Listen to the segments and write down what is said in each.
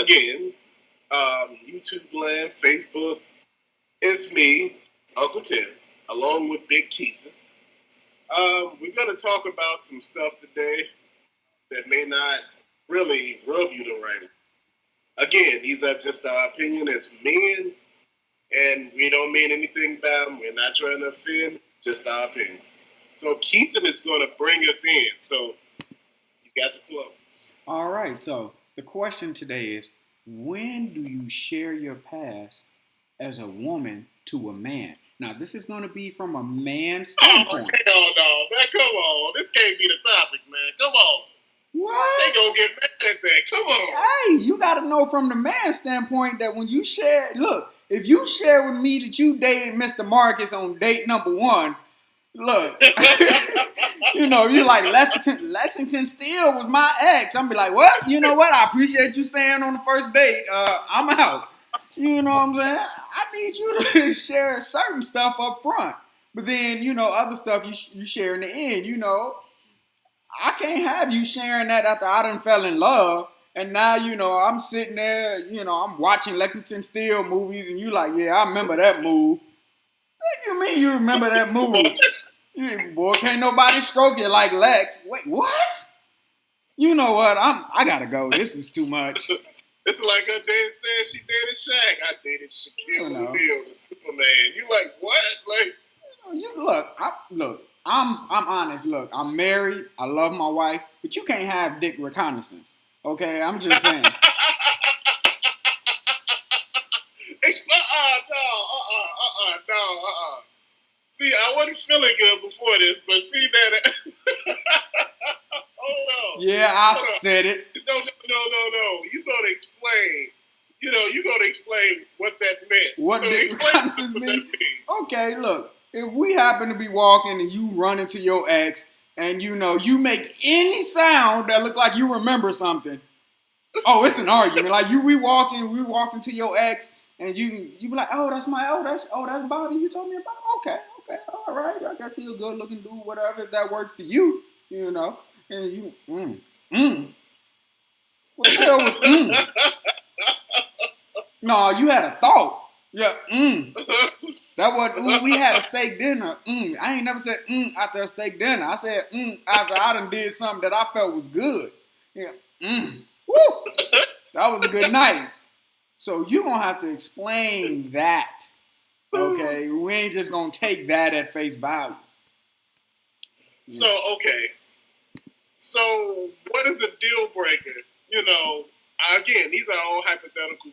again, YouTube land, Facebook. It's me, Uncle Tim, along with Big Keison. We're going to talk about some stuff today that may not really rub you the right way. Again, these are just our opinion as men, and we don't mean anything bad. We're not trying to offend, just our opinions. So Keeson is going to bring us in. So you got the flow. All right. So the question today is, when do you share your past as a woman to a man? Now, this is going to be from a man's standpoint. Oh, hell no, man. Come on. This can't be the topic, man. Come on. What? They gonna get mad at that. Come on. Hey, you got to know from the man's standpoint that when you share, look, if you share with me that you dated Mr. Marcus on date number 1, look, you're like, Lexington Steele was my ex. I'm be like, what? You know what? I appreciate you saying on the first date. I'm out. You know what I'm saying? I need you to share certain stuff up front. But then, other stuff you share in the end, I can't have you sharing that after I done fell in love. And now, I'm sitting there, I'm watching Lexington Steele movies and you like, yeah, I remember that move. What do you mean you remember that move? Boy, can't nobody stroke you like Lex. Wait, what? You know what? I gotta go. This is too much. It's like her dad said she dated Shaq. I dated Shaquille O'Neal, the Superman. You like what? Look. I'm honest. Look, I'm married. I love my wife, but you can't have dick reconnaissance. Okay, I'm just saying. No. See, I wasn't feeling good before this, but see that. Hold on. Yeah, I said it. No. You gonna explain. You gonna explain what that meant. What dick reconnaissance mean? Okay, look. If we happen to be walking and you run into your ex and you make any sound that look like you remember something, oh, it's an argument. Like we walking to your ex and you be like, that's Bobby you told me about. Okay, all right. I guess he's a good looking dude, whatever. If that worked for you, and you what the hell was No, you had a thought. Yeah, That was, we had a steak dinner. I ain't never said after a steak dinner. I said after I done did something that I felt was good. Yeah, Woo! That was a good night. So you gonna have to explain that. Okay, we ain't just gonna take that at face value. So So what is a deal breaker? Again, these are all hypothetical.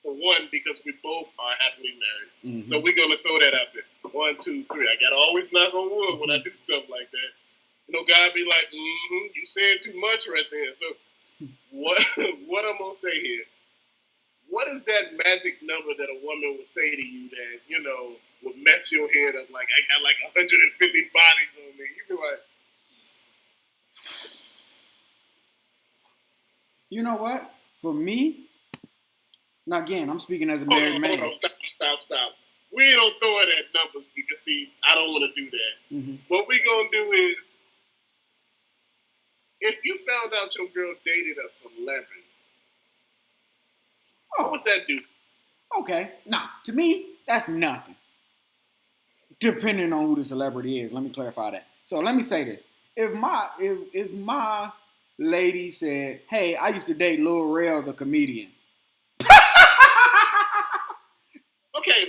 For one, because we both are happily married. Mm-hmm. So we're going to throw that out there. 1, 2, 3. I got to always knock on wood when I do stuff like that. God be like, you said too much right there. So what I'm going to say here, what is that magic number that a woman would say to you that, would mess your head up like, I got like 150 bodies on me? You be like... You know what? For me... Now, again, I'm speaking as a married man. Hold on, stop. We don't throw it at numbers because, see, I don't want to do that. Mm-hmm. What we're going to do is, if you found out your girl dated a celebrity, what would that do? Okay. Now, to me, that's nothing. Depending on who the celebrity is. Let me clarify that. So, let me say this. If my lady said, hey, I used to date Lil Rel, the comedian. Okay,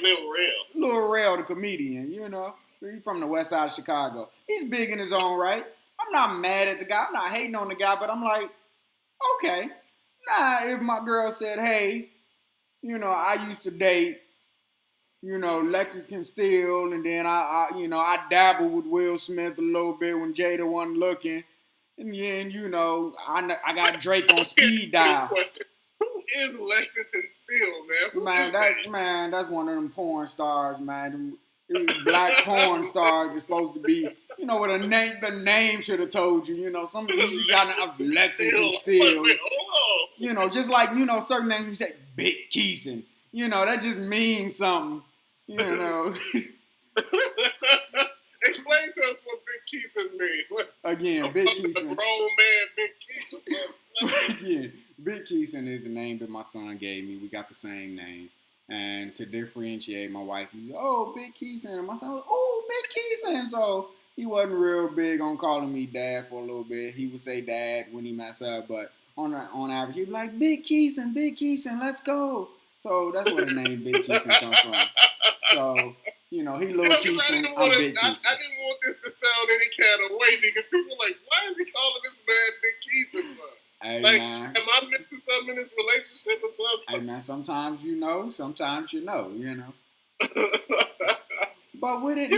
Lil Rel, the comedian, he's from the west side of Chicago. He's big in his own right. I'm not mad at the guy. I'm not hating on the guy, but I'm like, okay. Now, if my girl said, hey, I used to date, Lexington Steele, and then I dabbled with Will Smith a little bit when Jada wasn't looking, and then, I got Drake on speed dial. Who is Lexington Steele, man? That's one of them porn stars, man. Them black porn stars is supposed to be, what the name should have told you. Some of you got Lexington Steele. Just like, certain names you say, Big Keison. That just means something. Explain to us what Big Keison means. Again, Big Keison. A grown man, Big Keison. Yeah, Big Keison is the name that my son gave me. We got the same name. And to differentiate, my wife, oh, Big Keison. And my son was, oh, Big Keison. So he wasn't real big on calling me dad for a little bit. He would say dad when he messed up, but on average, he'd be like, Big Keison, let's go. So that's where the name Big Keison comes from. So, he little Keison, I'm Big Keison. I didn't want this to sound any kind of way because people are like, why is he calling this man Big Keison for? Hey, like, man. am I missing something in this relationship or something? Hey, man, sometimes sometimes you know. But with it,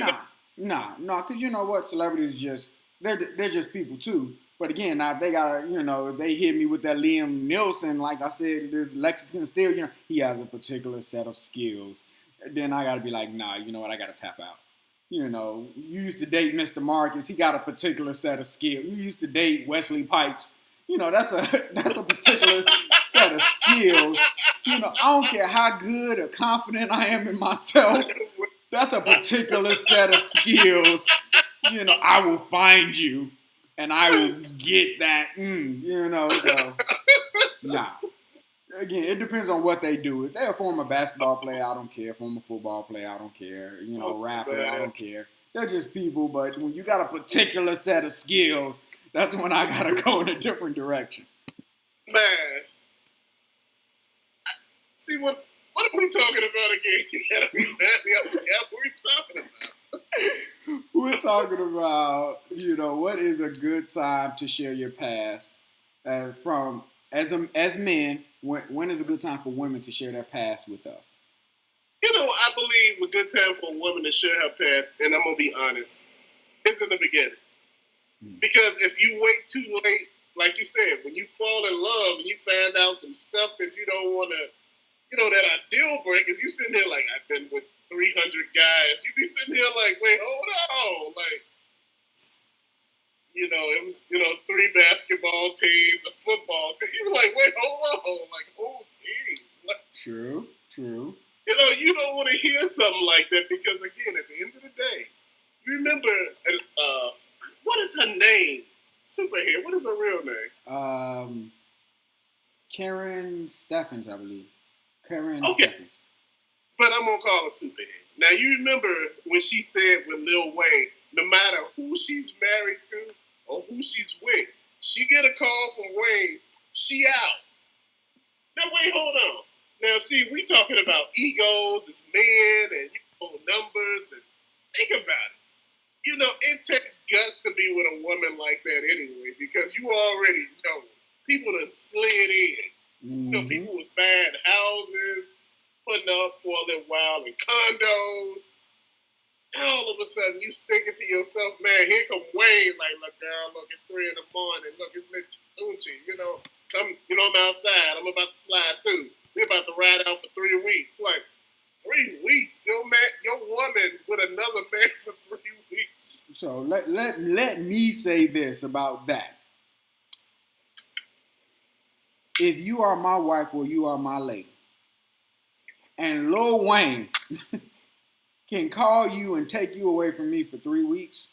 nah, because you know what? Celebrities they're just people too. But again, now they gotta, if they hit me with that Liam Nielsen, like I said, this Lexington Steel, he has a particular set of skills. Then I gotta be like, nah, you know what? I gotta tap out. You used to date Mr. Marcus, he got a particular set of skills. You used to date Wesley Pipes. That's a particular set of skills. I don't care how good or confident I am in myself. That's a particular set of skills. I will find you and I will get that. So, nah. Again, it depends on what they do. If they're a former basketball player, I don't care. Former football player, I don't care. Rapper, I don't care. They're just people, but when you got a particular set of skills, that's when I gotta go in a different direction. Man. See, what are we talking about again? You gotta be mad. I forgot what we're talking about. We're talking about, what is a good time to share your past as men. When is a good time for women to share their past with us? I believe a good time for a woman to share her past, and I'm gonna be honest, is in the beginning. Because if you wait too late, like you said, when you fall in love and you find out some stuff that you don't want to, that are deal breakers, you sitting there like, I've been with 300 guys. You be sitting here like, wait, hold on. Like, it was, 3 basketball teams, a football team. You be like, wait, hold on. Like, whole team. Like, True. You don't want to hear something like that because, again, at the end of the day, you remember, what is her name? Superhead. What is her real name? Karen Steffens, I believe. Karen okay. Steffens. But I'm going to call her Superhead. Now, you remember when she said with Lil Wayne, no matter who she's married to or who she's with, she get a call from Wayne, she out. Now, wait, hold on. Now, see, we talking about egos as men and, numbers. And think about it. It takes guts to be with a woman like that anyway, because you already know people done slid in. Mm-hmm. People was buying houses, putting up for a little while in condos. And all of a sudden, you thinking to yourself, man, here come Wayne. Like, look, girl, look, it's 3 in the morning. Look, it's Lit Tunchi. Come, I'm outside. I'm about to slide through. We're about to ride out for 3 weeks. Like, 3 weeks? Your woman with another man for 3 weeks. So let me say this about that. If you are my wife or you are my lady, and Lil Wayne can call you and take you away from me for 3 weeks,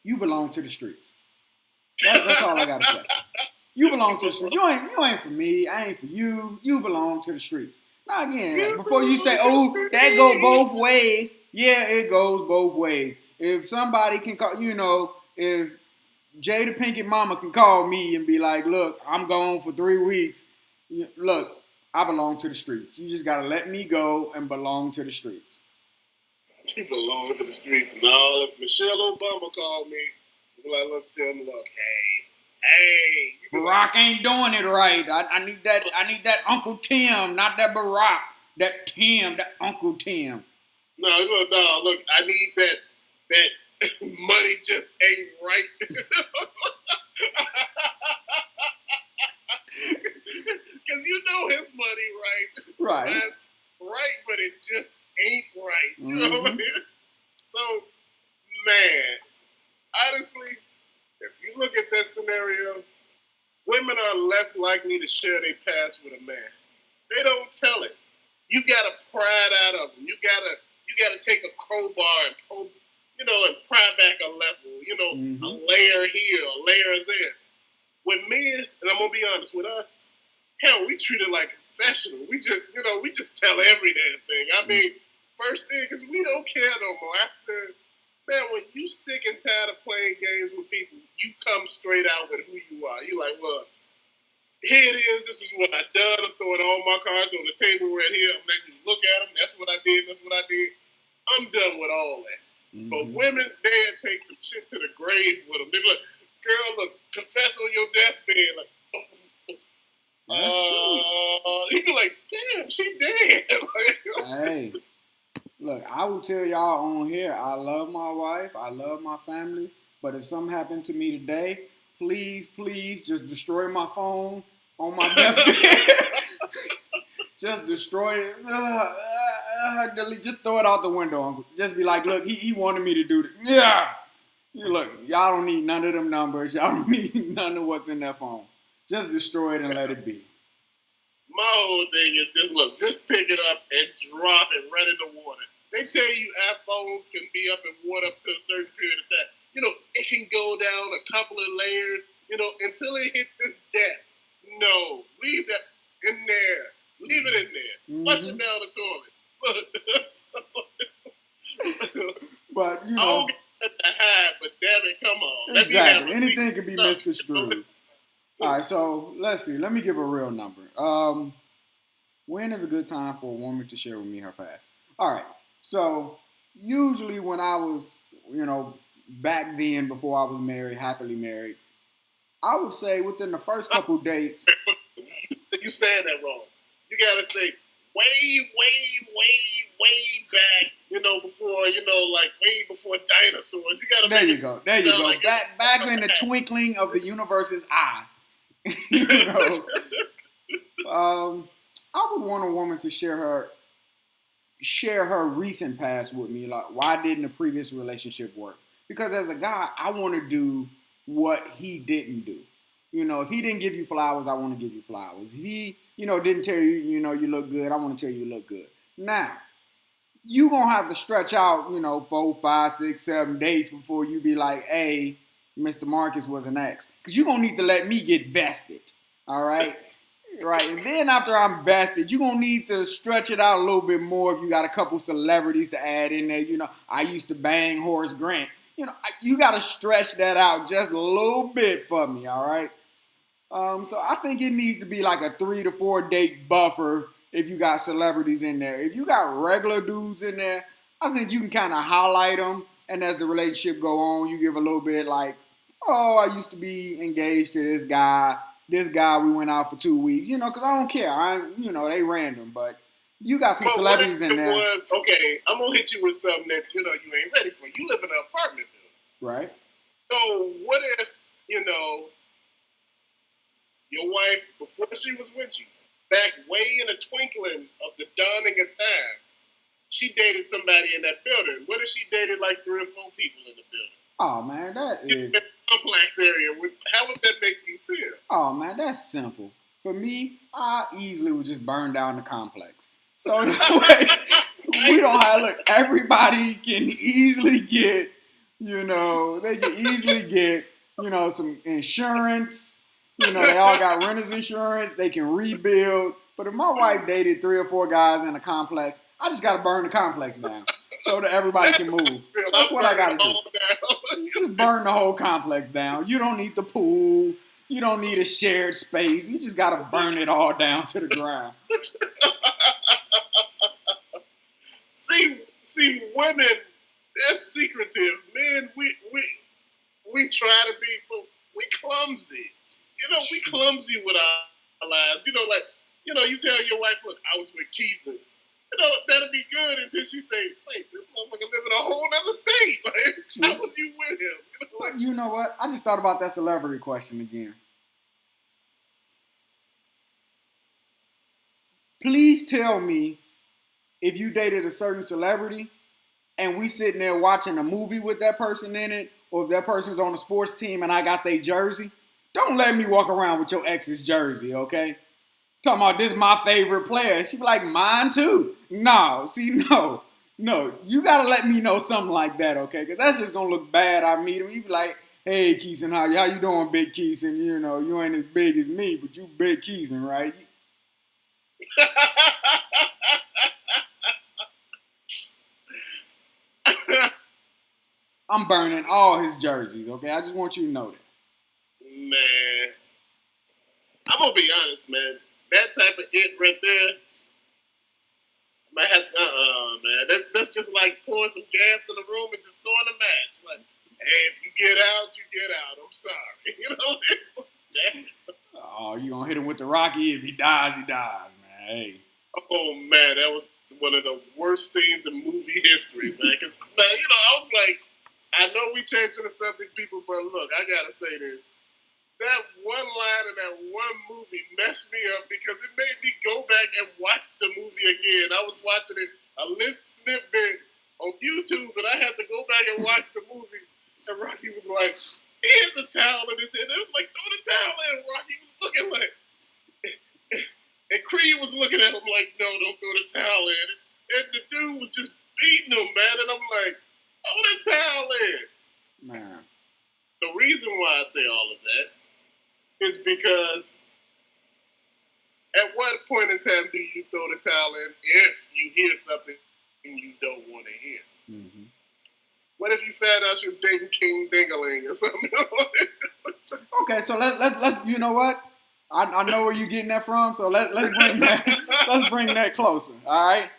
you belong to the streets. That's all I gotta say. You belong to the streets. You ain't for me. I ain't for you. You belong to the streets. Now again, before you say, "Oh, that go both ways," yeah, it goes both ways. If somebody can call, if Jada Pinkett Mama can call me and be like, "Look, I'm gone for 3 weeks. Look, I belong to the streets. You just gotta let me go and belong to the streets." You belong to the streets. Now, if Michelle Obama called me, I'd be like, "Look, tell me, look, hey, Barack ain't doing it right. I need that Uncle Tim, not that Barack. That Tim, that Uncle Tim." No, look, I need that money just ain't right. Because his money right. Right. That's right, but it just ain't right. You know what I mean? So, man, honestly, if you look at that scenario, women are less likely to share their past with a man. They don't tell it. You gotta pry it out of them. You gotta take a crowbar and pry back a level. A layer here, a layer there. With men, and I'm gonna be honest with us, hell, we treat it like confessional. We just tell every damn thing. I mean, first thing, because we don't care no more. After, man, when you sick and tired of playing games with people, you come straight out with who you are. You like, look, here it is. This is what I done. I'm throwing all my cards on the table right here. I'm letting you look at them. That's what I did. That's what I did. I'm done with all that. Mm-hmm. But women, they'll take some shit to the grave with them. They're like, girl, look, confess on your deathbed. Like, you be like, damn, she dead. Hey, look, I will tell y'all on here, I love my wife, I love my family, but if something happened to me today, please just destroy my phone on my deathbed. Just destroy it. Delete, just throw it out the window, Uncle. Just be like, look, he wanted me to do this. Yeah. Look, y'all don't need none of them numbers. Y'all don't need none of what's in that phone. Just destroy it and let it be. My whole thing is just pick it up and drop it right in the water. They tell you our phones can be up in water up to a certain period of time. It can go down a couple of layers, until it hit this depth. No, leave that in there. Leave it in there. Flush it down the toilet. But, I don't get to hide, but damn it, come on. Exactly. Anything can be misconstrued. All right, so let's see. Let me give a real number. When is a good time for a woman to share with me her past? All right, so usually when I was, back then before I was married, happily married, I would say within the first couple dates. You saying that wrong. You gotta say way back. Before way before dinosaurs. You gotta. There you go. Like back in the twinkling of the universe's eye. I would want a woman to share her recent past with me. Like, why didn't the previous relationship work? Because as a guy, I want to do what he didn't do. If he didn't give you flowers, I want to give you flowers. If he, didn't tell you, you look good, I want to tell you look good. Now, you going to have to stretch out, 4, 5, 6, 7 dates before you be like, hey, Mr. Marcus was an ex. Because you're going to need to let me get vested. All right? Right. And then after I'm vested, you're going to need to stretch it out a little bit more if you got a couple celebrities to add in there. I used to bang Horace Grant. You got to stretch that out just a little bit for me. All right? So I think it needs to be like a 3 to 4 date buffer if you got celebrities in there. If you got regular dudes in there, I think you can kind of highlight them. And as the relationship go on, you give a little bit like, oh, I used to be engaged to this guy. This guy, we went out for 2 weeks. Because I don't care. They random. But you got some celebrities in there. Okay, I'm going to hit you with something that, you ain't ready for. You live in an apartment building. Right. So what if, your wife, before she was with you, back way in the twinkling of the dawning of time, she dated somebody in that building. What if she dated like 3 or 4 people in the building? Oh, man, that is... complex area. How would that make you feel? Oh, man, that's simple. For me, I easily would just burn down the complex. So that way, we don't have... Look, everybody can easily get, they can easily get, some insurance. They all got renter's insurance. They can rebuild. But if my wife dated 3 or 4 guys in a complex, I just got to burn the complex down so that everybody can move. That's what I got to do. Just burn the whole complex down. You don't need the pool. You don't need a shared space. You just got to burn it all down to the ground. See, women, they're secretive. Men, we try to be, we clumsy. We clumsy with our lives. You tell your wife, look, I was with Keison. That'll be good until she say, wait, this motherfucker live in a whole other state. Like, how was you with him? You know what? I just thought about that celebrity question again. Please tell me if you dated a certain celebrity and we sitting there watching a movie with that person in it, or if that person's on a sports team and I got their jersey, don't let me walk around with your ex's jersey, okay? Talking about this is my favorite player. She be like, mine too. No. You got to let me know something like that, okay? Because that's just going to look bad. I meet him. You be like, Hey, Keison, how you doing, Big Keison? You know, you ain't as big as me, but you Big Keison, right? I'm burning all his jerseys, okay? I just want you to know that. Man, I'm gonna be honest, man. That type of it right there, man. That's just like pouring some gas in the room and just throwing a match. Like, hey, if you get out, you get out. I'm sorry, you know. Oh, you gonna hit him with the Rocky? If he dies, he dies, man. Hey. Oh man, that was one of the worst scenes in movie history, man. Because man, I was like, I know we changing the subject, people, but look, I gotta say this. That one line in that one movie messed me up because it made me go back and watch the movie again. I was watching it a little snippet on YouTube, but I had to go back and watch the movie. And Rocky was like, he had the towel in his hand. It was like, throw the towel in. Rocky was looking like, and Creed was looking at him like, no, don't throw the towel in. And the dude was just beating him, man. And I'm like, throw the towel in. Man. The reason why I say all of that is because at what point in time do you throw the towel in if you hear something you don't want to hear? Mm-hmm. What if you found out she was dating King Dangling or something? Okay, so let's you know what? I know where you're getting that from, so let's bring that closer. All right.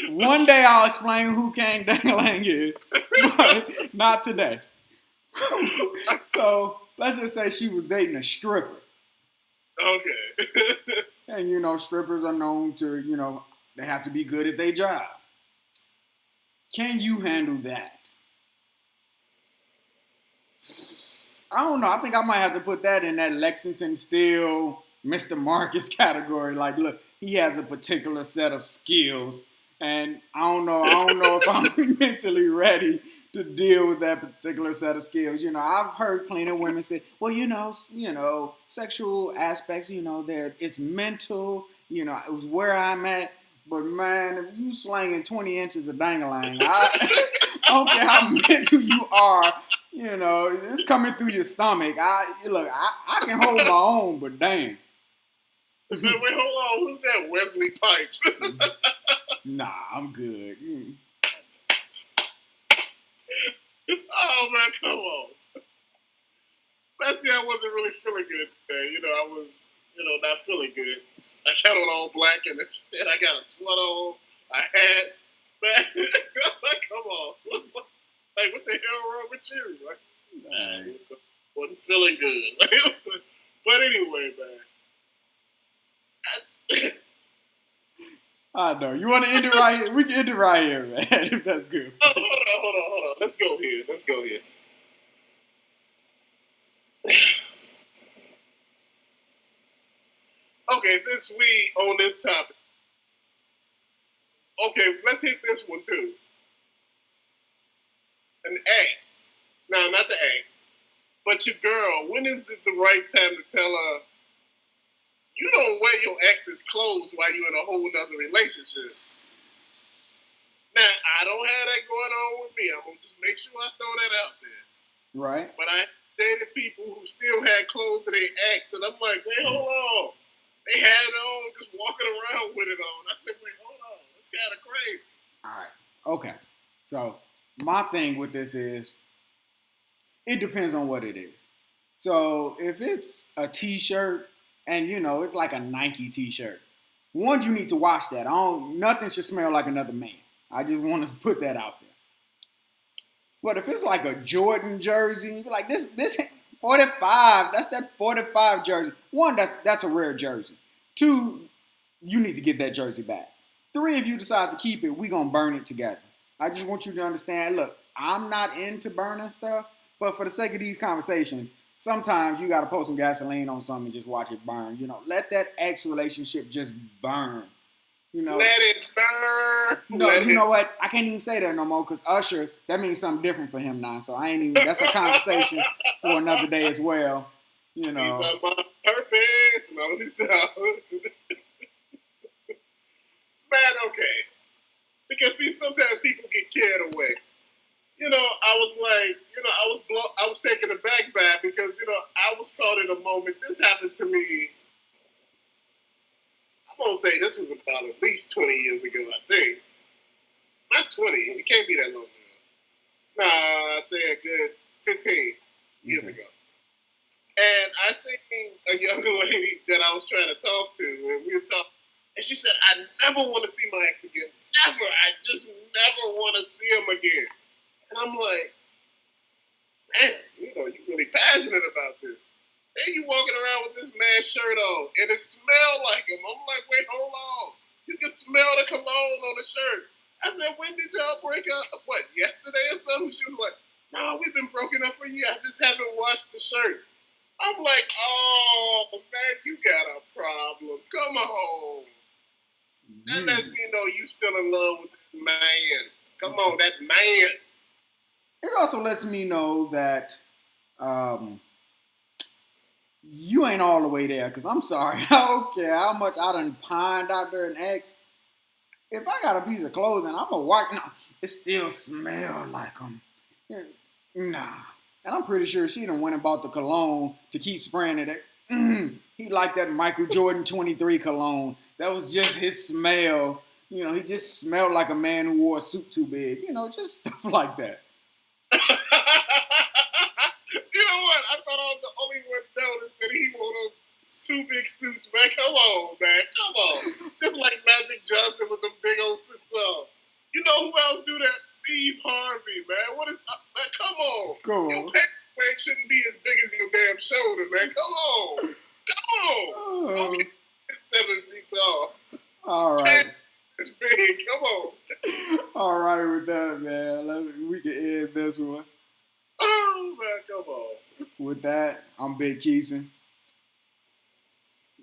One day I'll explain who Kang Dangling is, but not today. So let's just say she was dating a stripper. Okay. And strippers are known to, they have to be good at their job. Can you handle that? I don't know. I think I might have to put that in that Lexington Steel, Mr. Marcus category. Like, look, he has a particular set of skills, and I don't know if I'm mentally ready to deal with that particular set of skills. I've heard plenty of women say, well, sexual aspects, it's mental, it was where I'm at. But man, if you slanging 20 inches of dangling, I don't care how mental you are, it's coming through your stomach. I can hold my own, but dang. Wait, hold on. Who's that? Wesley Pipes. Nah, I'm good. Oh man, come on. Last year I wasn't really feeling good today. I was, not feeling good. I got on all black and I got a sweat on, a hat. Man, like, come on. Like, what the hell wrong with you? Like, wasn't feeling good. But anyway, man. I know. You want to end it right here? We can end it right here, man, if that's good. Oh, hold on. Let's go here. Okay, since we on this topic, okay, let's hit this one too. An ex. No, not the ex, but your girl. When is it the right time to tell her you don't wear your ex's clothes while you're in a whole nother relationship? Now, I don't have that going on with me. I'm going to just make sure I throw that out there. Right. But I dated people who still had clothes of their ex, and I'm like, wait, hold on. They had it on, just walking around with it on. I said, wait, hold on. That's kind of crazy. All right. Okay. So, my thing with this is, it depends on what it is. So, if it's a t-shirt, and it's like a Nike t-shirt, one, you need to wash that. Nothing should smell like another man. I just want to put that out there. But if it's like a Jordan jersey, you be like, this 45, that's that 45 jersey. One, that's a rare jersey. Two, you need to get that jersey back. Three, if you decide to keep it, we gonna burn it together. I just want you to understand, look, I'm not into burning stuff, but for the sake of these conversations, sometimes you gotta pour some gasoline on something and just watch it burn. Let that ex relationship just burn. Let it burn. No, you know what? I can't even say that no more because Usher, that means something different for him now. So I ain't even, that's a conversation for another day as well. He's on my purpose. No, man, okay. Because see, sometimes people get carried away. I was like, I was thought in a moment, this happened to me. I'm gonna say this was about at least 20 years ago, I think. Not 20. It can't be that long ago. Nah, I say a good 15 years ago. And I seen a young lady that I was trying to talk to, and we were talking, and she said, I never want to see my ex again. Never. I just never want to see him again. And I'm like, man, you're really passionate about this. Then you walking around with this man's shirt on, and it smelled like him. I'm like, wait, hold on. You can smell the cologne on the shirt. I said, when did y'all break up? What, yesterday or something? She was like, no, we've been broken up for years. I just haven't washed the shirt. I'm like, oh, man, you got a problem. Come on. That lets me know you still in love with that man. Come on, that man. It also lets me know that you ain't all the way there. Because I'm sorry, I don't care how much I done pined out there and asked. If I got a piece of clothing, I'm going to wipe. No, it still smell like them. Nah. And I'm pretty sure she done went and bought the cologne to keep spraying it. He liked that Michael Jordan 23 cologne. That was just his smell. He just smelled like a man who wore a suit too big. Just stuff like that. You know what? I thought I was the only one noticed that he wore those two big suits, man. Come on, man. Come on. Just like Magic Johnson with the big old suits on. You know who else do that? Steve Harvey, man. What is up, man? Come on. Your pants shouldn't be as big as your damn shoulder, man. Come on. Come on. Okay. It's 7 feet tall. All right. It's big. Come on. All right with that, man. We can end this one. Oh, man. Come on. With that, I'm Big Keison.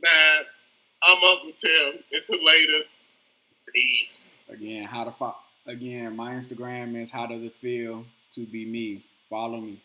Man, I'm Uncle Tim. Until later. Peace. Again, my Instagram is how does it feel to be me. Follow me.